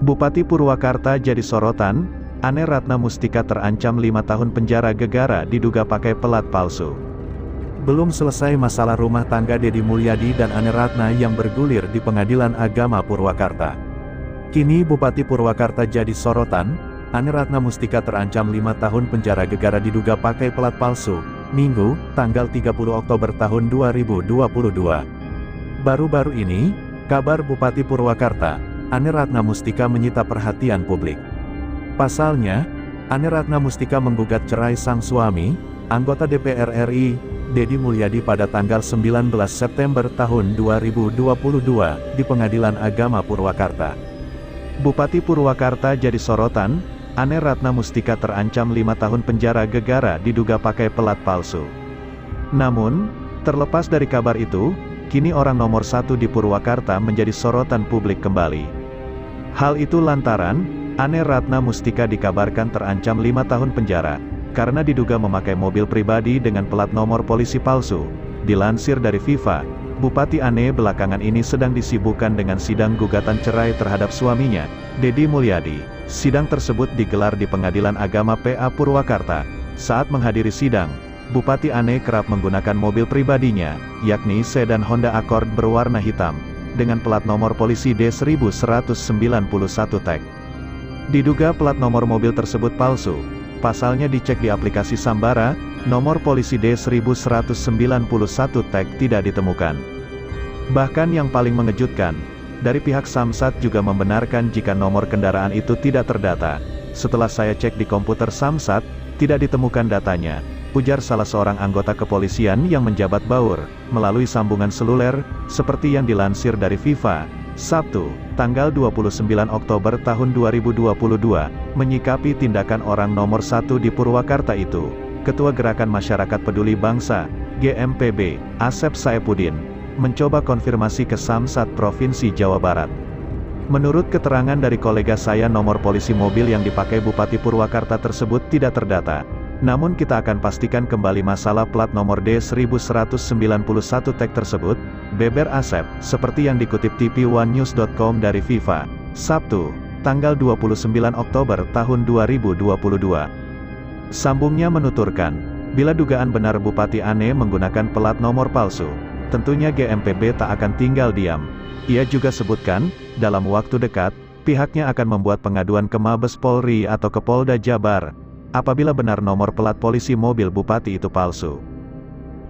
Bupati Purwakarta jadi sorotan, Ane Ratna Mustika terancam 5 tahun penjara gegara diduga pakai pelat palsu. Belum selesai masalah rumah tangga Deddy Mulyadi dan Ane Ratna yang bergulir di Pengadilan Agama Purwakarta. Kini Bupati Purwakarta jadi sorotan, Ane Ratna Mustika terancam 5 tahun penjara gegara diduga pakai pelat palsu, Minggu, tanggal 30 Oktober tahun 2022. Baru-baru ini, kabar Bupati Purwakarta, Ane Ratna Mustika menyita perhatian publik. Pasalnya, Ane Ratna Mustika menggugat cerai sang suami, anggota DPR RI, Deddy Mulyadi pada tanggal 19 September tahun 2022 di Pengadilan Agama Purwakarta. Bupati Purwakarta jadi sorotan, Ane Ratna Mustika terancam 5 tahun penjara gegara diduga pakai pelat palsu. Namun, terlepas dari kabar itu, kini orang nomor 1 di Purwakarta menjadi sorotan publik kembali. Hal itu lantaran, Ane Ratna Mustika dikabarkan terancam 5 tahun penjara, karena diduga memakai mobil pribadi dengan plat nomor polisi palsu. Dilansir dari Viva, Bupati Ane belakangan ini sedang disibukkan dengan sidang gugatan cerai terhadap suaminya, Deddy Mulyadi. Sidang tersebut digelar di Pengadilan Agama PA Purwakarta. Saat menghadiri sidang, Bupati Ane kerap menggunakan mobil pribadinya, yakni sedan Honda Accord berwarna hitam, dengan plat nomor polisi D1191 tag. Diduga plat nomor mobil tersebut palsu. Pasalnya dicek di aplikasi Sambara, nomor polisi D1191 tag tidak ditemukan. Bahkan yang paling mengejutkan, dari pihak Samsat juga membenarkan jika nomor kendaraan itu tidak terdata. Setelah saya cek di komputer Samsat, tidak ditemukan datanya, ujar salah seorang anggota kepolisian yang menjabat baur, melalui sambungan seluler, seperti yang dilansir dari Viva. Sabtu, tanggal 29 Oktober tahun 2022, menyikapi tindakan orang nomor 1 di Purwakarta itu, Ketua Gerakan Masyarakat Peduli Bangsa, GMPB, Asep Saipudin, mencoba konfirmasi ke Samsat Provinsi Jawa Barat. Menurut keterangan dari kolega saya, nomor polisi mobil yang dipakai Bupati Purwakarta tersebut tidak terdata. Namun kita akan pastikan kembali masalah plat nomor D1191 tag tersebut, beber Asep, seperti yang dikutip tv1news.com dari Viva, Sabtu, tanggal 29 Oktober tahun 2022. Sambungnya menuturkan, bila dugaan benar Bupati Ane menggunakan plat nomor palsu, tentunya GMPB tak akan tinggal diam. Ia juga sebutkan, dalam waktu dekat, pihaknya akan membuat pengaduan ke Mabes Polri atau ke Polda Jabar, apabila benar nomor plat polisi mobil Bupati itu palsu.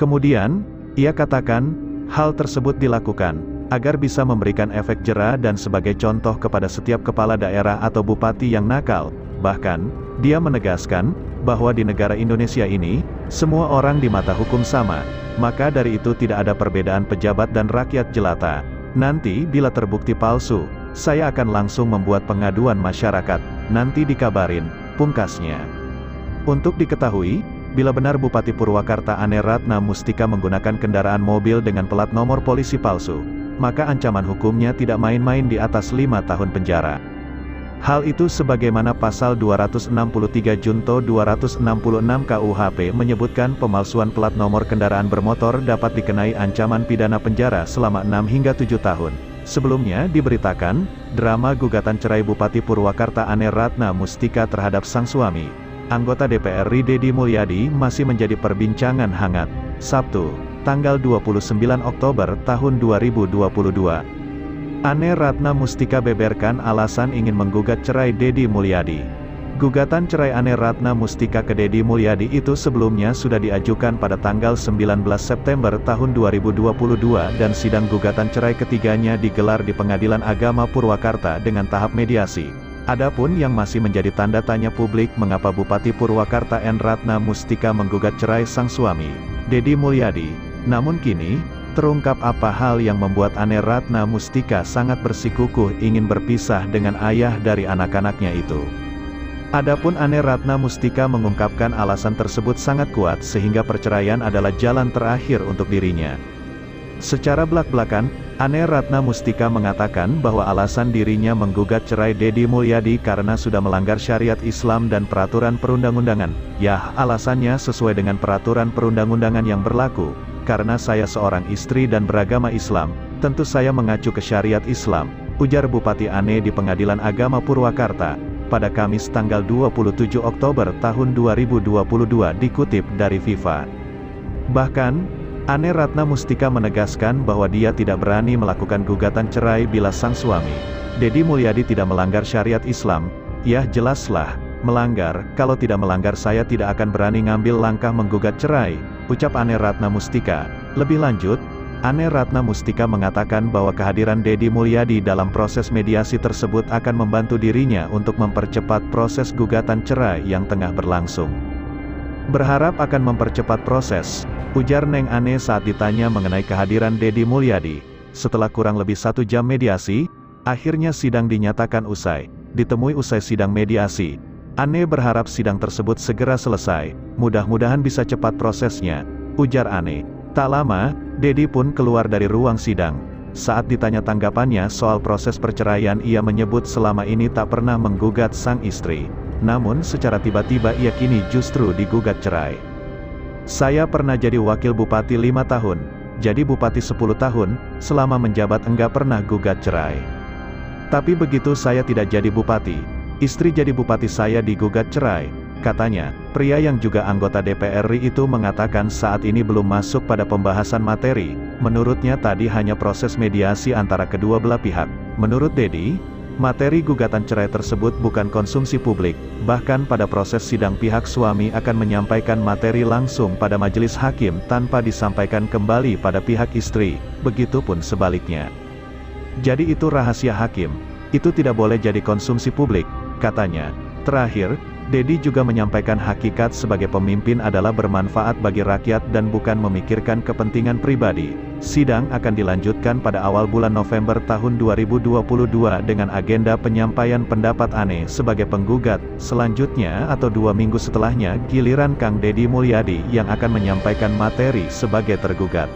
Kemudian, ia katakan, hal tersebut dilakukan, agar bisa memberikan efek jera dan sebagai contoh kepada setiap kepala daerah atau bupati yang nakal. Bahkan, dia menegaskan, bahwa di negara Indonesia ini, semua orang di mata hukum sama, maka dari itu tidak ada perbedaan pejabat dan rakyat jelata. Nanti bila terbukti palsu, saya akan langsung membuat pengaduan masyarakat, nanti dikabarin, pungkasnya. Untuk diketahui, bila benar Bupati Purwakarta Ane Ratna Mustika menggunakan kendaraan mobil dengan plat nomor polisi palsu, maka ancaman hukumnya tidak main-main di atas 5 tahun penjara. Hal itu sebagaimana pasal 263 Junto 266 KUHP menyebutkan pemalsuan plat nomor kendaraan bermotor dapat dikenai ancaman pidana penjara selama 6 hingga 7 tahun. Sebelumnya diberitakan, drama gugatan cerai Bupati Purwakarta Ane Ratna Mustika terhadap sang suami, anggota DPR RI Deddy Mulyadi masih menjadi perbincangan hangat. Sabtu, tanggal 29 Oktober tahun 2022. Ane Ratna Mustika beberkan alasan ingin menggugat cerai Deddy Mulyadi. Gugatan cerai Ane Ratna Mustika ke Deddy Mulyadi itu sebelumnya sudah diajukan pada tanggal 19 September tahun 2022 dan sidang gugatan cerai ketiganya digelar di Pengadilan Agama Purwakarta dengan tahap mediasi. Adapun yang masih menjadi tanda tanya publik mengapa Bupati Purwakarta Ane Ratna Mustika menggugat cerai sang suami, Deddy Mulyadi. Namun kini, terungkap apa hal yang membuat Ane Ratna Mustika sangat bersikukuh ingin berpisah dengan ayah dari anak-anaknya itu. Adapun Ane Ratna Mustika mengungkapkan alasan tersebut sangat kuat sehingga perceraian adalah jalan terakhir untuk dirinya. Secara belak-belakan, Ane Ratna Mustika mengatakan bahwa alasan dirinya menggugat cerai Deddy Mulyadi karena sudah melanggar syariat Islam dan peraturan perundang-undangan. Yah, alasannya sesuai dengan peraturan perundang-undangan yang berlaku. Karena saya seorang istri dan beragama Islam, tentu saya mengacu ke syariat Islam. ujar Bupati Ane di Pengadilan Agama Purwakarta, pada Kamis tanggal 27 Oktober tahun 2022 dikutip dari Viva. Bahkan, Ane Ratna Mustika menegaskan bahwa dia tidak berani melakukan gugatan cerai bila sang suami, Deddy Mulyadi, tidak melanggar syariat Islam. "Ya jelaslah, melanggar, kalau tidak melanggar saya tidak akan berani ngambil langkah menggugat cerai," ucap Ane Ratna Mustika. Lebih lanjut, Ane Ratna Mustika mengatakan bahwa kehadiran Deddy Mulyadi dalam proses mediasi tersebut akan membantu dirinya untuk mempercepat proses gugatan cerai yang tengah berlangsung. "Berharap akan mempercepat proses," ujar Neng Ane saat ditanya mengenai kehadiran Deddy Mulyadi. Setelah kurang lebih 1 jam mediasi, akhirnya sidang dinyatakan usai. Ditemui usai sidang mediasi, Ane berharap sidang tersebut segera selesai, mudah-mudahan bisa cepat prosesnya, ujar Ane. Tak lama, Deddy pun keluar dari ruang sidang. Saat ditanya tanggapannya soal proses perceraian, ia menyebut selama ini tak pernah menggugat sang istri. Namun secara tiba-tiba ia kini justru digugat cerai. "Saya pernah jadi wakil bupati 5 tahun, jadi bupati 10 tahun, selama menjabat enggak pernah gugat cerai. Tapi begitu saya tidak jadi bupati, istri jadi bupati saya digugat cerai," katanya. Pria yang juga anggota DPR RI itu mengatakan saat ini belum masuk pada pembahasan materi. Menurutnya tadi hanya proses mediasi antara kedua belah pihak. Menurut Deddy, materi gugatan cerai tersebut bukan konsumsi publik, bahkan pada proses sidang pihak suami akan menyampaikan materi langsung pada majelis hakim tanpa disampaikan kembali pada pihak istri, begitupun sebaliknya. "Jadi itu rahasia hakim, itu tidak boleh jadi konsumsi publik," katanya. Terakhir, Deddy juga menyampaikan hakikat sebagai pemimpin adalah bermanfaat bagi rakyat dan bukan memikirkan kepentingan pribadi. Sidang akan dilanjutkan pada awal bulan November tahun 2022 dengan agenda penyampaian pendapat Ane sebagai penggugat. Selanjutnya atau 2 minggu setelahnya giliran Kang Deddy Mulyadi yang akan menyampaikan materi sebagai tergugat.